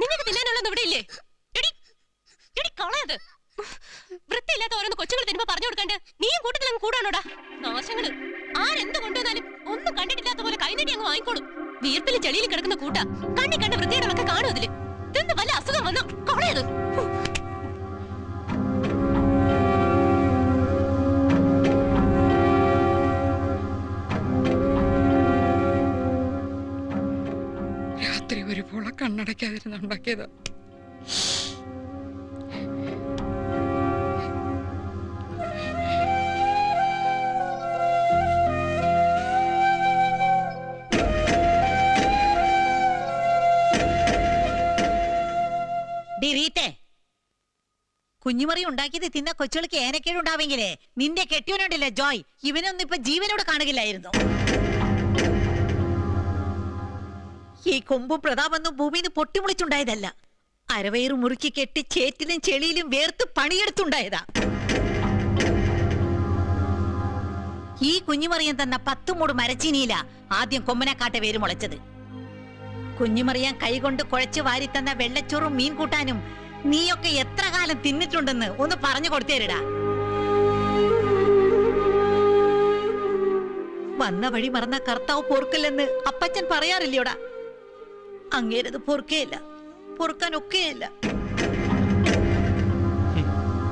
നിങ്ങൾക്ക് തിന്നാനുള്ളത് ഇവിടെ ഇല്ലേ? എടി എടി കളയത്. വൃത്തിയില്ലാത്ത ഓരോന്ന് കൊച്ചുങ്ങൾ തിന്നുമ്പോ പറഞ്ഞു കൊടുക്കണ്ട് നീയും കൂട്ടത്തിൽ അങ്ങ് കൂടാണോടാ? നാശങ്ങള് ആരെന്ത് കൊണ്ടുവന്നാലും ഒന്നും കണ്ടിട്ടില്ലാത്ത പോലെ കൈനടി അങ്ങ് വാങ്ങിക്കോളും. വീർപ്പിൽ ചെളിയിൽ കിടക്കുന്ന കൂട്ട കണ്ണി കണ്ട വൃത്തിയോടൊക്കെ കാണും. അതില് തിന്ന് വല്ല അസുഖം വന്നോ കളയത്. രാത്രി ഒരുപോലെ കണ്ണടയ്ക്കാതിരുന്നുണ്ടാക്കിയതാ. കുഞ്ഞുമറി ഉണ്ടാക്കിയത് തിന്ന കൊച്ചുകൾക്ക് ഏനക്കേടുണ്ടാവെങ്കിലേ നിന്റെ കെട്ടിയവനുണ്ടല്ലേ ജോയ്, ഇവനൊന്നും ഇപ്പൊ ജീവനോട് കാണുകയില്ലായിരുന്നു. ഈ കൊമ്പും പ്രതാപൊന്നും ഭൂമിന്ന് പൊട്ടിമുളിച്ചുണ്ടായതല്ല. അരവയറ് മുറുക്കി കെട്ടി ചേറ്റിലും ചെളിയിലും വേർത്ത് പണിയെടുത്തുണ്ടായതാ. ഈ കുഞ്ഞുമറിയൻ തന്ന 10 മൂട് മരച്ചീനിയില ആദ്യം കൊമ്പനെക്കാട്ടെ വേര് മുളച്ചത്. കുഞ്ഞുമറിയാൻ കൈകൊണ്ട് കുഴച്ചു വാരി തന്ന വെള്ളച്ചോറും മീൻ കൂട്ടാനും നീയൊക്കെ എത്ര കാലം തിന്നിട്ടുണ്ടെന്ന് ഒന്ന് പറഞ്ഞു കൊടുത്തേരിടാ. വന്ന വഴി മറന്ന കർത്താവ് പൊറുക്കില്ലെന്ന് അപ്പച്ചൻ പറയാറില്ലയോടാ. അങ്ങേരത് പൊറുക്കേയില്ല, പൊറുക്കാനൊക്കെയില്ല.